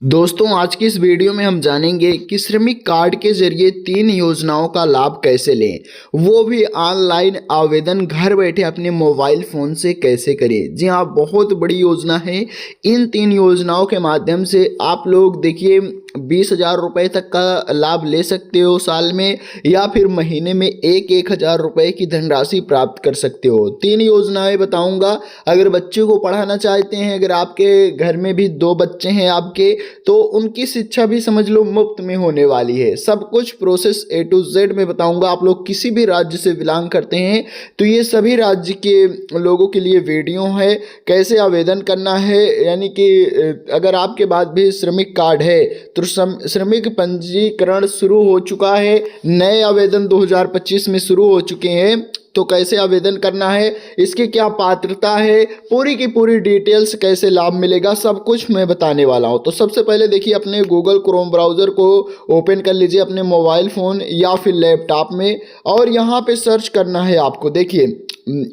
दोस्तों आज की इस वीडियो में हम जानेंगे कि श्रमिक कार्ड के जरिए 3 योजनाओं का लाभ कैसे लें, वो भी ऑनलाइन आवेदन घर बैठे अपने मोबाइल फ़ोन से कैसे करें। जी हाँ, बहुत बड़ी योजना है। इन 3 योजनाओं के माध्यम से आप लोग देखिए 20,000 रुपये तक का लाभ ले सकते हो साल में, या फिर महीने में 1,000 रुपये की धनराशि प्राप्त कर सकते हो। 3 योजनाएं बताऊंगा। अगर बच्चे को पढ़ाना चाहते हैं, अगर आपके घर में भी 2 बच्चे हैं आपके, तो उनकी शिक्षा भी समझ लो मुफ्त में होने वाली है। सब कुछ प्रोसेस A to Z में बताऊंगा। आप लोग किसी भी राज्य से बिलोंग करते हैं तो ये सभी राज्य के लोगों के लिए वीडियो है, कैसे आवेदन करना है। यानी कि अगर आपके पास भी श्रमिक कार्ड है तो श्रमिक पंजीकरण शुरू हो चुका है, नए आवेदन 2025 में शुरू हो चुके हैं, तो कैसे आवेदन करना है, इसकी क्या पात्रता है, पूरी की पूरी डिटेल्स, कैसे लाभ मिलेगा, सब कुछ मैं बताने वाला हूं। तो सबसे पहले देखिए अपने गूगल क्रोम ब्राउज़र को ओपन कर लीजिए अपने मोबाइल फ़ोन या फिर लैपटॉप में, और यहाँ पे सर्च करना है आपको। देखिए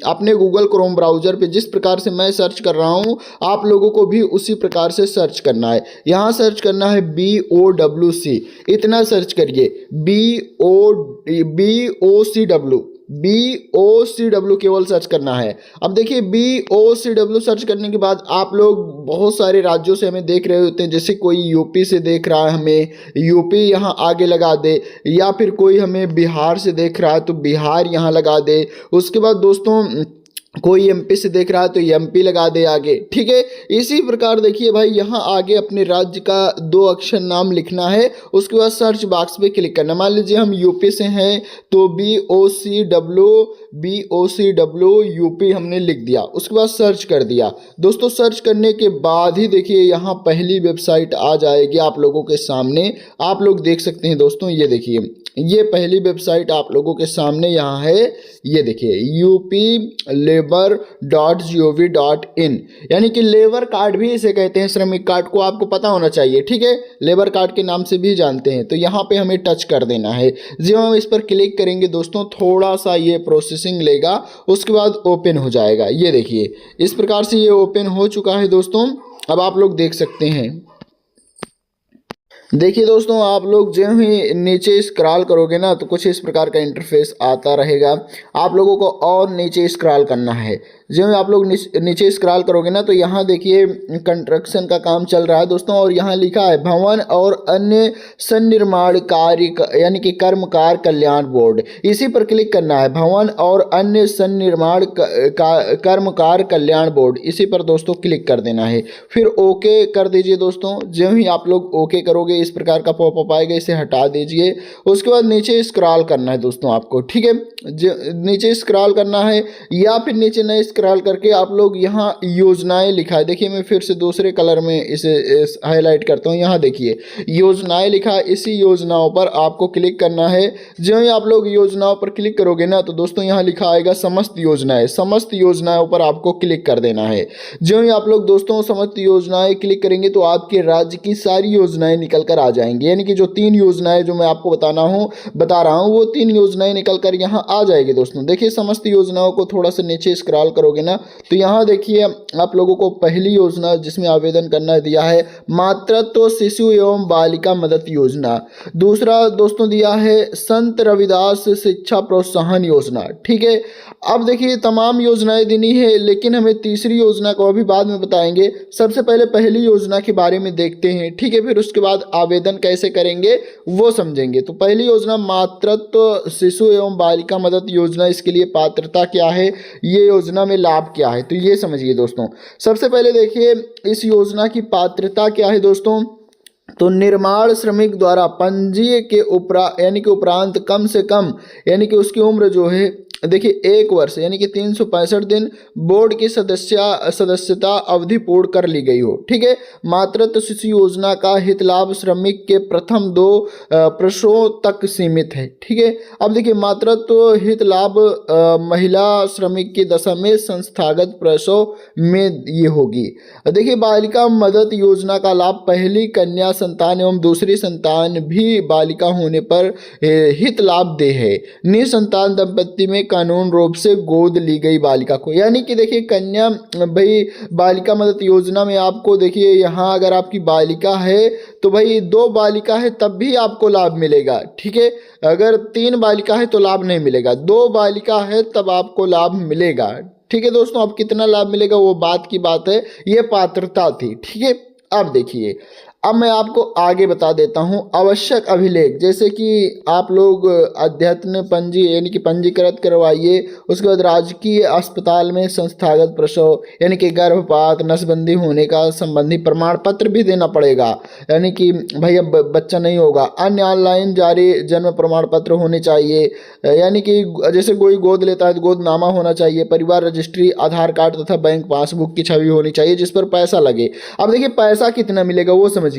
अपने गूगल क्रोम ब्राउज़र पे जिस प्रकार से मैं सर्च कर रहा हूँ, आप लोगों को भी उसी प्रकार से सर्च करना है। यहाँ सर्च करना है BOWC, इतना सर्च करिए, BOCW केवल सर्च करना है। अब देखिए BOCW सर्च करने के बाद आप लोग बहुत सारे राज्यों से हमें देख रहे होते हैं, जैसे कोई यूपी से देख रहा है, हमें यूपी यहाँ आगे लगा दे, या फिर कोई हमें बिहार से देख रहा है तो बिहार यहाँ लगा दे। उसके बाद दोस्तों कोई एमपी से देख रहा है तो एमपी लगा दे आगे, ठीक है। इसी प्रकार देखिए भाई, यहाँ आगे अपने राज्य का 2 अक्षर नाम लिखना है, उसके बाद सर्च बॉक्स पे क्लिक करना। मान लीजिए हम यूपी से हैं तो BOCW यूपी हमने लिख दिया, उसके बाद सर्च कर दिया। दोस्तों सर्च करने के बाद ही देखिए यहाँ पहली वेबसाइट आ जाएगी आप लोगों के सामने। आप लोग देख सकते हैं दोस्तों, ये देखिए ये पहली वेबसाइट आप लोगों के सामने यहाँ है। ये देखिए UPLabor.gov.in, यानी कि लेबर कार्ड भी इसे कहते हैं। श्रमिक कार्ड को आपको पता होना चाहिए, ठीक है, लेबर कार्ड के नाम से भी जानते हैं। तो यहाँ पे हमें टच कर देना है। जब हम इस पर क्लिक करेंगे दोस्तों, थोड़ा सा ये प्रोसेसिंग लेगा, उसके बाद ओपन हो जाएगा। ये देखिए इस प्रकार से ये ओपन हो चुका है दोस्तों। अब आप लोग देख सकते हैं। देखिए दोस्तों, आप लोग जो ही नीचे स्क्रॉल करोगे ना तो कुछ इस प्रकार का इंटरफेस आता रहेगा। आप लोगों को और नीचे स्क्रॉल करना है। जो आप लोग नीचे स्क्रॉल करोगे ना तो यहाँ देखिए कंस्ट्रक्शन का काम चल रहा है दोस्तों, और यहाँ लिखा है भवन और अन्य सन्निर्माण कार्य, यानी कि कर्मकार कल्याण बोर्ड। इसी पर क्लिक करना है, भवन और अन्य सन्निर्माण कर्मकार कल्याण बोर्ड, इसी पर दोस्तों क्लिक कर देना है। फिर ओके कर दीजिए दोस्तों। जो ही आप लोग ओके करोगे इस प्रकार का पॉपअप आएगा, इसे हटा दीजिए। उसके बाद नीचे स्क्रॉल करना है दोस्तों आपको, ठीक है, नीचे स्क्रॉल करना है, या फिर नीचे नहीं स्क्रॉल करके आप लोग यहाँ योजनाएं लिखा है। देखिए मैं फिर से दूसरे कलर में इसे हाईलाइट करता हूँ। यहाँ देखिए योजनाएं लिखा है, इसी योजनाओं पर आपको क्लिक करना है। जो ही आप लोग योजनाओं पर क्लिक करोगे ना तो दोस्तों यहाँ लिखा आएगा समस्त योजनाएं। समस्त योजनाओं पर आपको क्लिक कर देना है। जो ही आप लोग दोस्तों समस्त योजनाएं क्लिक करेंगे तो आपके राज्य की सारी योजनाएं निकल कर आ जाएंगी। यानी कि जो 3 योजनाएं जो मैं आपको बता रहा हूँ वो 3 योजनाएं निकल कर यहाँ आ जाएगी दोस्तों। देखिए समस्त योजनाओं को थोड़ा सा नीचे स्क्रॉल करोगे ना तो यहाँ देखिए आप लोगों को पहली योजना जिसमें आवेदन करना दिया है मातृत्व शिशु एवं बालिका मदद योजना। दूसरा दोस्तों दिया है संत रविदास शिक्षा प्रोत्साहन योजना, ठीक है। अब देखिए तमाम योजनाएं देनी है, लेकिन हमें तीसरी योजना को अभी बाद में बताएंगे। सबसे पहले पहली योजना के बारे में देखते हैं, ठीक है, फिर उसके बाद आवेदन कैसे करेंगे वो समझेंगे। तो पहली योजना मातृत्व शिशु एवं बालिका मदद योजना, इसके लिए पात्रता क्या है, ये योजना में लाभ क्या है, तो ये समझिए दोस्तों। सबसे पहले देखिए इस योजना की पात्रता क्या है दोस्तों। तो निर्माण श्रमिक द्वारा पंजीय के उपरांत कम से कम, यानी कि उसकी उम्र जो है देखिए 1 वर्ष, यानी कि 365 दिन बोर्ड की सदस्यता अवधि पूर्ण कर ली गई हो, ठीक है। मातृत्व शिशु योजना का हित लाभ श्रमिक के प्रथम 2 प्रसवों तक सीमित है, ठीक है। अब देखिए मातृत्व हित लाभ महिला श्रमिक की दशा में संस्थागत प्रसव में ये होगी। देखिए बालिका मदद योजना का लाभ पहली कन्या संतान एवं दूसरी संतान भी बालिका होने पर हित लाभ दे है। निसंतान दंपत्ति में कानून रूप से गोद ली गई बालिका को, यानी कि देखिए कन्या भाई बालिका मदद योजना में आपको देखिए यहाँ अगर आपकी बालिका है तो भाई 2 बालिका है तब भी आपको लाभ मिलेगा, ठीक है। अगर 3 बालिका है तो लाभ नहीं मिलेगा, 2 बालिका है तब आपको लाभ मिलेगा, ठीक है दोस्तों। अब कितना लाभ मिलेगा वो बात की बात है, ये पात्रता थी, ठीक है। अब देखिए, अब मैं आपको आगे बता देता हूँ आवश्यक अभिलेख, जैसे कि आप लोग अध्ययन पंजी यानी कि पंजीकृत करवाइए। उसके बाद राजकीय अस्पताल में संस्थागत प्रसव यानी कि गर्भपात नसबंदी होने का संबंधी प्रमाण पत्र भी देना पड़ेगा, यानी कि भाई अब बच्चा नहीं होगा। अन्य ऑनलाइन जारी जन्म प्रमाण पत्र होने चाहिए, यानी कि जैसे कोई गोद लेता है तो गोदनामा होना चाहिए। परिवार रजिस्ट्री, आधार कार्ड तथा बैंक पासबुक की छवि होनी चाहिए जिस पर पैसा लगे। अब देखिए पैसा कितना मिलेगा वो समझिए।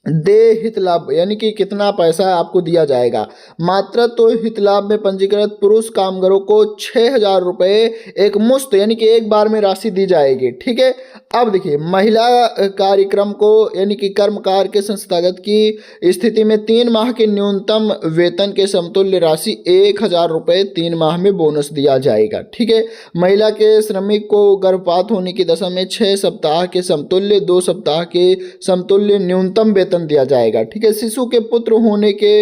देय हित लाभ यानी कि कितना पैसा आपको दिया जाएगा। मातृत्व हित लाभ में पंजीकृत पुरुष कामगारों को 6,000 रुपये एक मुश्त यानी कि एक बार में राशि दी जाएगी, ठीक है। अब देखिए महिला कार्यक्रम को यानी कि कर्मकार के संस्थागत की स्थिति में 3 माह के न्यूनतम वेतन के समतुल्य राशि 1,000 रुपये 3 माह में बोनस दिया जाएगा, ठीक है। महिला के श्रमिक को गर्भपात होने की दशा में 6 सप्ताह के समतुल्य 2 सप्ताह के समतुल्य न्यूनतम वेतन दिया जाएगा, ठीक है। शिशु के पुत्र होने के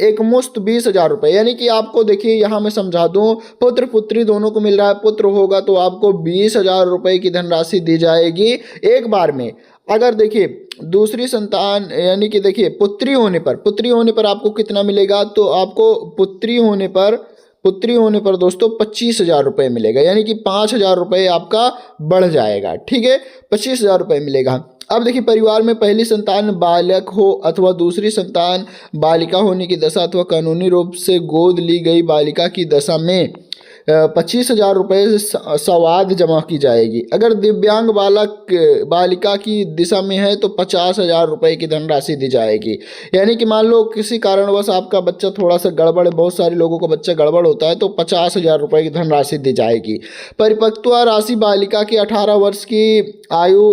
एक मुश्त 20,000 रुपये, यानी कि आपको देखिए यहाँ मैं समझा दूं पुत्र पुत्री दोनों को मिल रहा है। पुत्र होगा तो आपको 20,000 रुपये की धनराशि दी जाएगी एक बार में। अगर देखिए दूसरी संतान यानी कि देखिए पुत्री होने पर आपको कितना मिलेगा, तो आपको पुत्री होने पर दोस्तों 25,000 रुपये मिलेगा, यानी कि 5,000 रुपये आपका बढ़ जाएगा, ठीक है। 25,000 रुपये मिलेगा। अब देखिए परिवार में पहली संतान बालक हो अथवा दूसरी संतान बालिका होने की दशा अथवा कानूनी रूप से गोद ली गई बालिका की दशा में 25,000 रुपये सवाद जमा की जाएगी। अगर दिव्यांग बालिका की दिशा में है तो 50,000 रुपये की धनराशि दी जाएगी। यानी कि मान लो किसी कारणवश आपका बच्चा थोड़ा सा गड़बड़, बहुत सारे लोगों का बच्चा गड़बड़ होता है तो 50,000 रुपये की धनराशि दी जाएगी। परिपक्व राशि बालिका की 18 वर्ष की आयु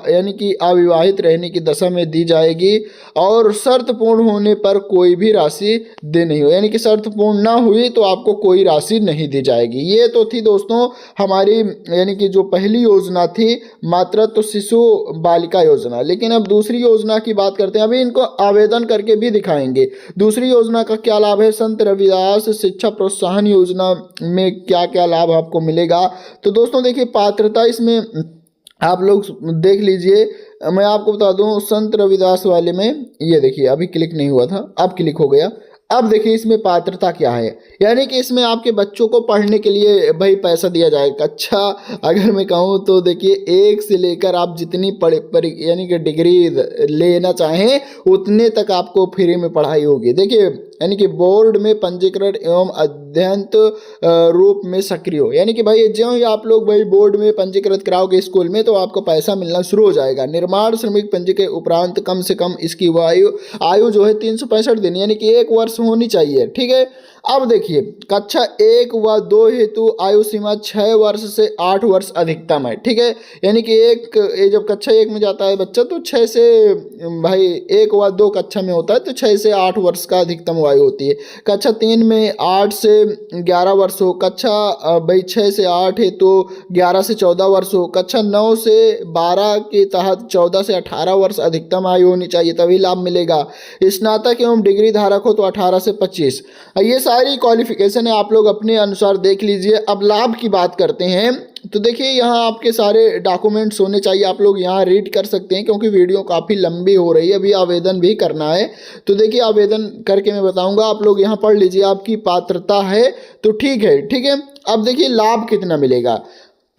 यानी कि अविवाहित रहने की दशा में दी जाएगी और शर्त पूर्ण होने पर कोई भी राशि दे नहीं हो, यानी कि शर्त पूर्ण ना हुई तो आपको कोई राशि नहीं दी जाएगी। ये तो थी दोस्तों हमारी यानी कि जो पहली योजना थी मातृत्व शिशु बालिका योजना। लेकिन अब दूसरी योजना की बात करते हैं, अभी इनको आवेदन करके भी दिखाएंगे। दूसरी योजना का क्या लाभ है, संत रविदास शिक्षा प्रोत्साहन योजना में क्या क्या लाभ आपको मिलेगा। तो दोस्तों देखिए पात्रता इसमें आप लोग देख लीजिए, मैं आपको बता दूं संत रविदास वाले में ये देखिए अभी क्लिक नहीं हुआ था, अब क्लिक हो गया। अब देखिए इसमें पात्रता क्या है, यानी कि इसमें आपके बच्चों को पढ़ने के लिए भाई पैसा दिया जाएगा। अच्छा अगर मैं कहूँ तो देखिए 1 से लेकर आप जितनी यानी कि डिग्री लेना चाहें उतने तक आपको फ्री में पढ़ाई होगी। देखिए यानी कि बोर्ड में पंजीकृत एवं अध्ययन रूप में सक्रिय हो, यानी कि भाई जो ही आप लोग भाई बोर्ड में पंजीकृत कराओगे स्कूल में तो आपको पैसा मिलना शुरू हो जाएगा। निर्माण श्रमिक पंजी के उपरांत कम से कम इसकी आयु जो है 365 दिन यानी कि 1 वर्ष होनी चाहिए, ठीक है। अब देखिए कक्षा 1 व 2 हेतु आयु सीमा 6 वर्ष से 8 वर्ष अधिकतम है, ठीक है। यानी कि जब कक्षा 1 में जाता है बच्चा तो 6 से भाई 1 व 2 कक्षा में होता है तो 6 से 8 वर्ष का अधिकतम आयु होती है। कक्षा 3 में 8 से 11 वर्ष हो, कक्षा भाई 6 से 8 है तो 11 से 14 वर्ष हो, कक्षा 9 से 12 के तहत 14 से 18 वर्ष अधिकतम आयु होनी चाहिए तभी लाभ मिलेगा। स्नातक एवं डिग्री धारक हो तो 18 से 25। ये सारी क्वालिफिकेशन है, आप लोग अपने अनुसार देख लीजिए। अब लाभ की बात करते हैं तो देखिए यहाँ आपके सारे डॉक्यूमेंट्स होने चाहिए, आप लोग यहाँ रीड कर सकते हैं क्योंकि वीडियो काफ़ी लंबी हो रही है, अभी आवेदन भी करना है। तो देखिए आवेदन करके मैं बताऊंगा, आप लोग यहाँ पढ़ लीजिए, आपकी पात्रता है तो ठीक है, ठीक है। अब देखिए लाभ कितना मिलेगा।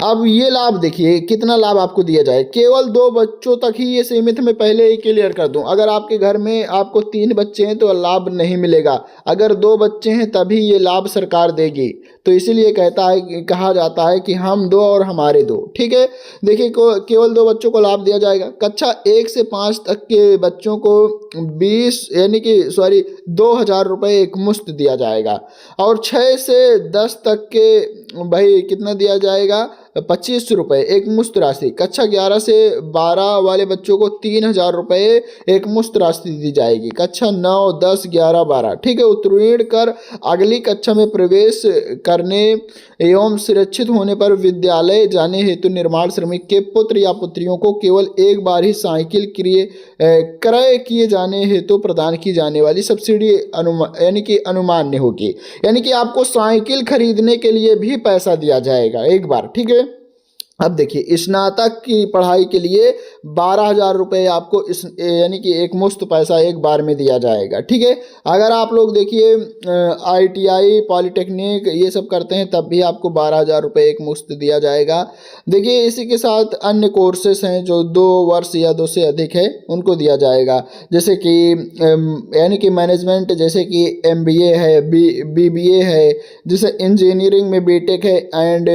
अब ये लाभ देखिए कितना लाभ आपको दिया जाए, केवल 2 बच्चों तक ही ये सीमित, मैं पहले ही क्लियर कर दूं। अगर आपके घर में आपको 3 बच्चे हैं तो लाभ नहीं मिलेगा, अगर 2 बच्चे हैं तभी ये लाभ सरकार देगी। तो इसीलिए कहा जाता है कि हम दो और हमारे दो। ठीक है, देखिए केवल दो बच्चों को लाभ दिया जाएगा। कक्षा 1 से 5 तक के बच्चों को 2,000 रुपये एक मुश्त दिया जाएगा, और 6 से 10 तक के भाई कितना दिया जाएगा, 25 रुपये एक मुश्त राशि। कक्षा 11 से 12 वाले बच्चों को 3,000 रुपये एक मुश्त राशि दी जाएगी। कक्षा 9, 10, 11, 12 ठीक है, उत्तीर्ण कर अगली कक्षा में प्रवेश करने एवं सुरक्षित होने पर विद्यालय जाने हेतु निर्माण श्रमिक के पुत्र या पुत्रियों को केवल एक बार ही साइकिल क्रय किए जाने हेतु प्रदान की जाने वाली सब्सिडी यानी कि अनुमान्य होगी। यानी कि आपको साइकिल खरीदने के लिए भी पैसा दिया जाएगा एक बार। ठीक है, अब देखिए स्नातक की पढ़ाई के लिए 12,000 रुपये आपको यानी कि एक मुश्त पैसा एक बार में दिया जाएगा। ठीक है, अगर आप लोग देखिए ITI पॉलिटेक्निक ये सब करते हैं तब भी आपको 12,000 रुपये एक मुश्त दिया जाएगा। देखिए इसी के साथ अन्य कोर्सेस हैं जो 2 वर्ष या 2 से अधिक है उनको दिया जाएगा, जैसे कि यानी कि मैनेजमेंट, जैसे कि MBA है, BBA है, जैसे इंजीनियरिंग में BTech है, एंड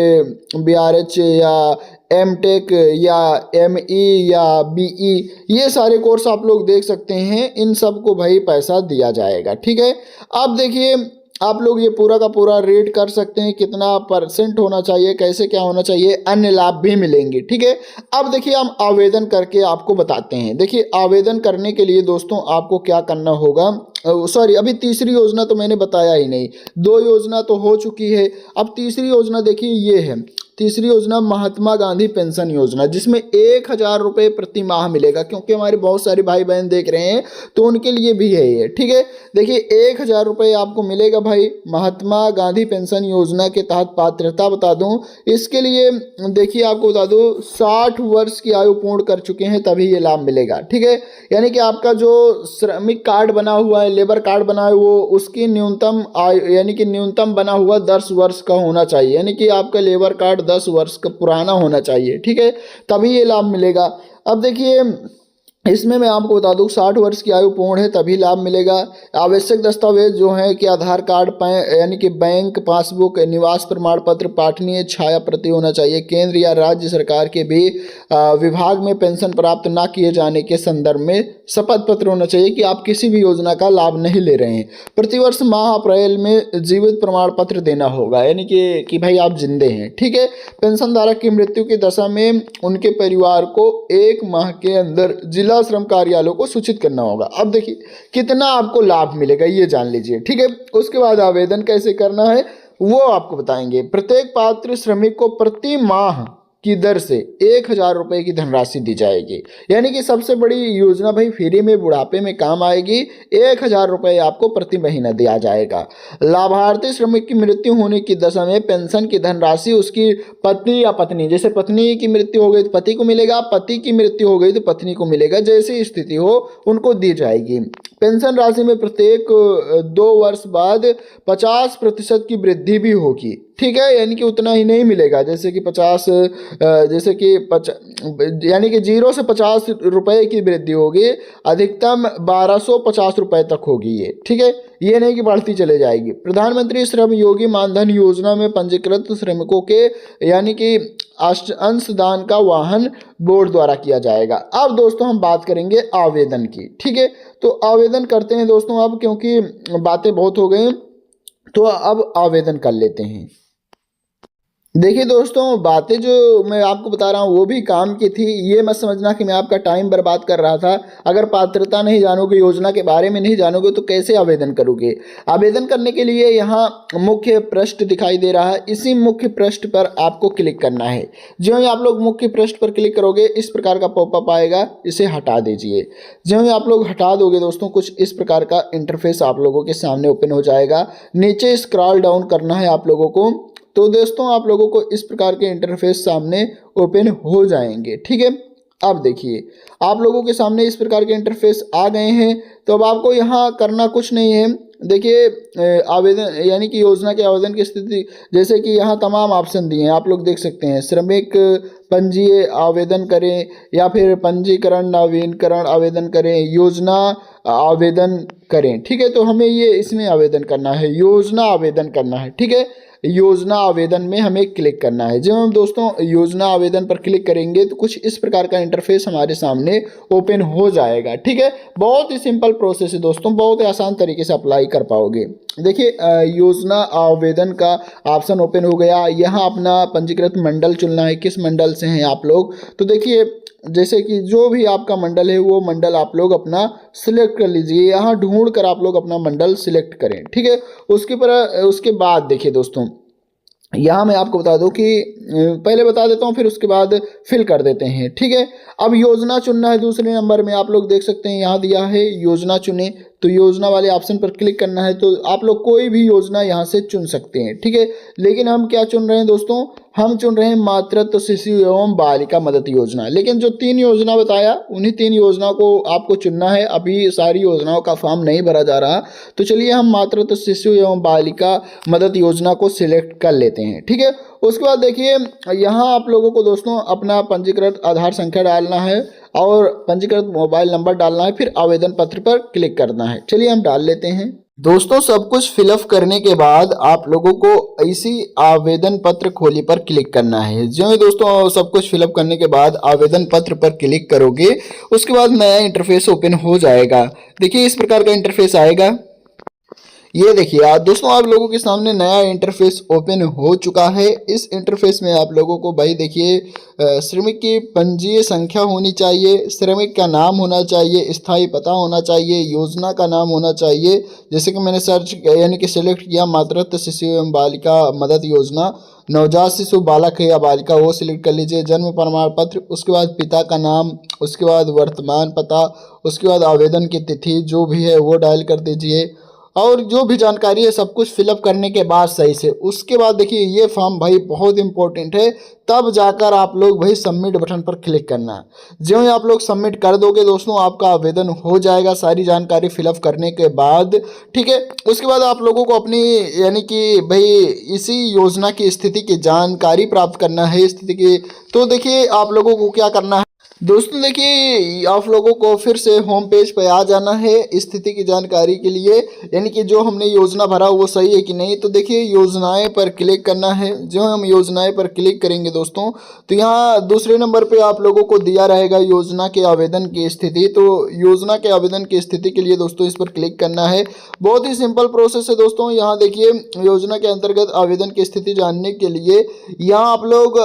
BRH या MTech या ME या BE, ये सारे कोर्स आप लोग देख सकते हैं, इन सब को भाई पैसा दिया जाएगा। ठीक है, अब देखिए आप लोग ये पूरा का पूरा रेट कर सकते हैं कितना % होना चाहिए, कैसे क्या होना चाहिए, अन्य लाभ भी मिलेंगे। ठीक है, अब देखिए हम आवेदन करके आपको बताते हैं। देखिए आवेदन करने के लिए दोस्तों आपको क्या करना होगा, सॉरी अभी तीसरी योजना तो मैंने बताया ही नहीं, 2 योजना तो हो चुकी है। अब तीसरी योजना देखिए ये है, तीसरी योजना महात्मा गांधी पेंशन योजना, जिसमें 1,000 रुपये प्रति माह मिलेगा, क्योंकि हमारे बहुत सारे भाई बहन देख रहे हैं तो उनके लिए भी है ये। ठीक है, देखिए 1,000 रुपये आपको मिलेगा भाई महात्मा गांधी पेंशन योजना के तहत। पात्रता बता दूं इसके लिए, देखिए आपको बता दूं 60 वर्ष की आयु पूर्ण कर चुके हैं तभी ये लाभ मिलेगा। ठीक है, यानी कि आपका जो श्रमिक कार्ड बना हुआ है, लेबर कार्ड बना है, वो उसकी न्यूनतम आयु यानी कि न्यूनतम बना हुआ 10 वर्ष का होना चाहिए, यानी कि आपका लेबर कार्ड 10 वर्ष का पुराना होना चाहिए। ठीक है, तभी ये लाभ मिलेगा। अब देखिए इसमें मैं आपको बता दूं 60 वर्ष की आयु पूर्ण है तभी लाभ मिलेगा। आवश्यक दस्तावेज जो है कि आधार कार्ड यानी कि बैंक पासबुक, निवास प्रमाण पत्र, पाठनीय छाया प्रति होना चाहिए। केंद्र या राज्य सरकार के भी विभाग में पेंशन प्राप्त न किए जाने के संदर्भ में शपथ पत्र होना चाहिए कि आप किसी भी योजना का लाभ नहीं ले रहे हैं। प्रतिवर्ष माह अप्रैल में जीवित प्रमाण पत्र देना होगा, यानी कि भाई आप जिंदे हैं। ठीक है, पेंशन धारक की मृत्यु की दशा में उनके परिवार को 1 माह के अंदर जिला श्रम कार्यालयों को सूचित करना होगा। अब देखिए कितना आपको लाभ मिलेगा ये जान लीजिए। ठीक है, उसके बाद आवेदन कैसे करना है वो आपको बताएंगे। प्रत्येक पात्र श्रमिक को प्रति माह की दर से 1,000 रुपये की धनराशि दी जाएगी, यानी कि सबसे बड़ी योजना भाई फ्री में बुढ़ापे में काम आएगी। 1,000 रुपये आपको प्रति महीना दिया जाएगा। लाभार्थी श्रमिक की मृत्यु होने की दशा में पेंशन की धनराशि उसकी पत्नी या पत्नी, जैसे पत्नी की मृत्यु हो गई तो पति को मिलेगा, पति की मृत्यु हो गई तो पत्नी को मिलेगा, जैसी स्थिति हो उनको दी जाएगी। पेंशन राशि में प्रत्येक 2 वर्ष बाद 50% की वृद्धि भी होगी। ठीक है, यानी कि उतना ही नहीं मिलेगा, जैसे कि 50 यानी कि 0 से 50 रुपये की वृद्धि होगी, अधिकतम 1250 रुपये तक होगी ये। ठीक है, ये नहीं कि बढ़ती चले जाएगी। प्रधानमंत्री श्रम योगी मानधन योजना में पंजीकृत श्रमिकों के यानी कि अंशदान का वाहन बोर्ड द्वारा किया जाएगा। अब दोस्तों हम बात करेंगे आवेदन की। ठीक है, तो आवेदन करते हैं दोस्तों अब, क्योंकि बातें बहुत हो गई तो अब आवेदन कर लेते हैं। देखिए दोस्तों बातें जो मैं आपको बता रहा हूँ वो भी काम की थी, ये मत समझना कि मैं आपका टाइम बर्बाद कर रहा था। अगर पात्रता नहीं जानोगे, योजना के बारे में नहीं जानोगे तो कैसे आवेदन करोगे। आवेदन करने के लिए यहाँ मुख्य पृष्ठ दिखाई दे रहा है, इसी मुख्य पृष्ठ पर आपको क्लिक करना है। जो ही आप लोग मुख्य पृष्ठ पर क्लिक करोगे इस प्रकार का पॉपअप आएगा, इसे हटा दीजिए। जो ही आप लोग हटा दोगे दोस्तों कुछ इस प्रकार का इंटरफेस आप लोगों के सामने ओपन हो जाएगा। नीचे स्क्रॉल डाउन करना है आप लोगों को, तो दोस्तों आप लोगों को इस प्रकार के इंटरफेस सामने ओपन हो जाएंगे। ठीक है, अब देखिए आप लोगों के सामने इस प्रकार के इंटरफेस आ गए हैं। तो अब आपको यहाँ करना कुछ नहीं है। देखिए आवेदन यानी कि योजना के आवेदन की स्थिति, जैसे कि यहाँ तमाम ऑप्शन दिए हैं आप लोग देख सकते हैं। श्रमिक पंजीय आवेदन करें या फिर पंजीकरण नवीनीकरण आवेदन करें, योजना आवेदन करें। ठीक है, तो हमें ये इसमें आवेदन करना है, योजना आवेदन करना है। ठीक है, योजना आवेदन में हमें क्लिक करना है। जब हम दोस्तों योजना आवेदन पर क्लिक करेंगे तो कुछ इस प्रकार का इंटरफेस हमारे सामने ओपन हो जाएगा। ठीक है, बहुत ही सिंपल प्रोसेस है दोस्तों, बहुत ही आसान तरीके से अप्लाई कर पाओगे। देखिए योजना आवेदन का ऑप्शन ओपन हो गया। यहाँ अपना पंजीकृत मंडल चुनना है, किस मंडल से हैं आप लोग। तो देखिए जैसे कि जो भी आपका मंडल है वो मंडल आप लोग अपना सिलेक्ट कर लीजिए। यहाँ ढूंढ कर आप लोग अपना मंडल सिलेक्ट करें। ठीक है, उसके बाद देखिए दोस्तों, यहाँ मैं आपको बता दूं कि पहले बता देता हूँ फिर उसके बाद फिल कर देते हैं। ठीक है, अब योजना चुनना है। दूसरे नंबर में आप लोग देख सकते हैं यहाँ दिया है योजना चुने, तो योजना वाले ऑप्शन पर क्लिक करना है। तो आप लोग कोई भी योजना यहाँ से चुन सकते हैं। ठीक है, लेकिन हम क्या चुन रहे हैं दोस्तों, हम चुन रहे हैं मातृत्व शिशु एवं बालिका मदद योजना। लेकिन जो 3 योजना बताया उन्हीं 3 योजना को आपको चुनना है। अभी सारी योजनाओं का फॉर्म नहीं भरा जा रहा, तो चलिए हम मातृत्व शिशु एवं बालिका मदद योजना को सिलेक्ट कर लेते हैं। ठीक है, उसके बाद देखिए यहाँ आप लोगों को दोस्तों अपना पंजीकृत आधार संख्या डालना है और पंजीकृत मोबाइल नंबर डालना है, फिर आवेदन पत्र पर क्लिक करना है। चलिए हम डाल लेते हैं। दोस्तों सब कुछ फिलअप करने के बाद आप लोगों को इसी आवेदन पत्र खोली पर क्लिक करना है। जो ही दोस्तों सब कुछ फिलअप करने के बाद आवेदन पत्र पर क्लिक करोगे उसके बाद नया इंटरफेस ओपन हो जाएगा। देखिए इस प्रकार का इंटरफेस आएगा। ये देखिए दोस्तों आप लोगों के सामने नया इंटरफेस ओपन हो चुका है। इस इंटरफेस में आप लोगों को भाई देखिए श्रमिक की पंजीय संख्या होनी चाहिए, श्रमिक का नाम होना चाहिए, स्थायी पता होना चाहिए, योजना का नाम होना चाहिए। जैसे कि मैंने सर्च यानी कि सिलेक्ट किया मातृत्व शिशु एवं बालिका मदद योजना, नवजात शिशु बालक है या बालिका वो सिलेक्ट कर लीजिए, जन्म प्रमाण पत्र, उसके बाद पिता का नाम, उसके बाद वर्तमान पता, उसके बाद आवेदन की तिथि जो भी है वो डायल कर दीजिए और जो भी जानकारी है सब कुछ फिलअप करने के बाद सही से उसके बाद देखिए ये फॉर्म भाई बहुत इंपॉर्टेंट है। तब जाकर आप लोग भाई सबमिट बटन पर क्लिक करना है। जो ही आप लोग सबमिट कर दोगे दोस्तों आपका आवेदन हो जाएगा सारी जानकारी फिलअप करने के बाद। ठीक है, उसके बाद आप लोगों को अपनी यानी कि भाई इसी योजना की स्थिति की जानकारी प्राप्त करना है स्थिति की। तो देखिए आप लोगों को क्या करना है दोस्तों, देखिए आप लोगों को फिर से होम पेज पर आ जाना है स्थिति की जानकारी के लिए, यानी कि जो हमने योजना भरा वो सही है कि नहीं। तो देखिए योजनाएं पर क्लिक करना है। जो हम योजनाएं पर क्लिक करेंगे दोस्तों तो यहाँ दूसरे नंबर पे आप लोगों को दिया रहेगा योजना के आवेदन की स्थिति। तो योजना के आवेदन की स्थिति के लिए दोस्तों इस पर क्लिक करना है। बहुत ही सिंपल प्रोसेस है दोस्तों। यहाँ देखिए योजना के अंतर्गत आवेदन की स्थिति जानने के लिए यहाँ आप लोग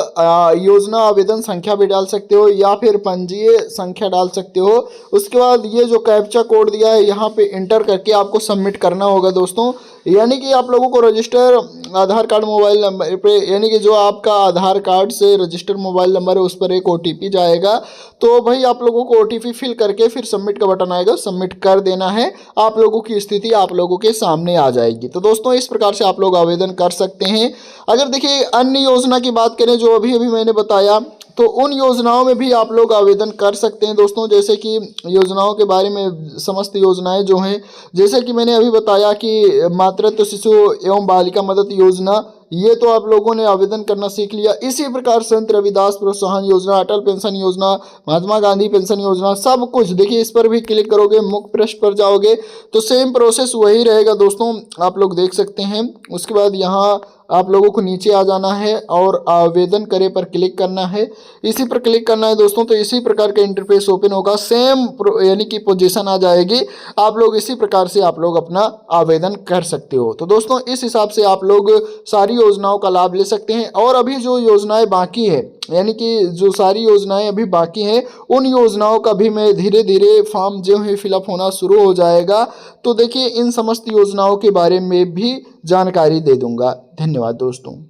योजना आवेदन संख्या भी डाल सकते हो या फिर पंजीय संख्या डाल सकते हो। उसके बाद ये जो कैप्चा कोड दिया है यहाँ पे इंटर करके आपको सबमिट करना होगा दोस्तों। यानी कि आप लोगों को रजिस्टर आधार कार्ड मोबाइल नंबर पे यानी कि जो आपका आधार कार्ड से रजिस्टर मोबाइल नंबर है उस पर एक OTP जाएगा। तो भाई आप लोगों को OTP फिल करके फिर सबमिट का बटन आएगा, सबमिट कर देना है। आप लोगों की स्थिति आप लोगों के सामने आ जाएगी। तो दोस्तों इस प्रकार से आप लोग आवेदन कर सकते हैं। अगर देखिए अन्य योजना की बात करें जो अभी अभी मैंने बताया तो उन योजनाओं में भी आप लोग आवेदन कर सकते हैं दोस्तों। जैसे कि योजनाओं के बारे में समस्त योजनाएं जो हैं जैसे कि मैंने अभी बताया कि मातृत्व शिशु एवं बालिका मदद योजना ये तो आप लोगों ने आवेदन करना सीख लिया। इसी प्रकार संत रविदास प्रोत्साहन योजना, अटल पेंशन योजना, महात्मा गांधी पेंशन योजना सब कुछ देखिए इस पर भी क्लिक करोगे मुख्य पृष्ठ पर जाओगे तो सेम प्रोसेस वही रहेगा दोस्तों, आप लोग देख सकते हैं। उसके बाद यहाँ आप लोगों को नीचे आ जाना है और आवेदन करे पर क्लिक करना है। इसी पर क्लिक करना है दोस्तों। तो इसी प्रकार का इंटरफेस ओपन होगा, सेम यानी कि पोजीशन आ जाएगी। आप लोग इसी प्रकार से आप लोग अपना आवेदन कर सकते हो। तो दोस्तों इस हिसाब से आप लोग सारी योजनाओं का लाभ ले सकते हैं। और अभी जो योजनाएं बाकी है यानी कि जो सारी योजनाएं अभी बाकी हैं उन योजनाओं का भी मैं धीरे धीरे फॉर्म जो है फिलअप होना शुरू हो जाएगा। तो देखिए इन समस्त योजनाओं के बारे में भी जानकारी दे दूंगा। धन्यवाद दोस्तों।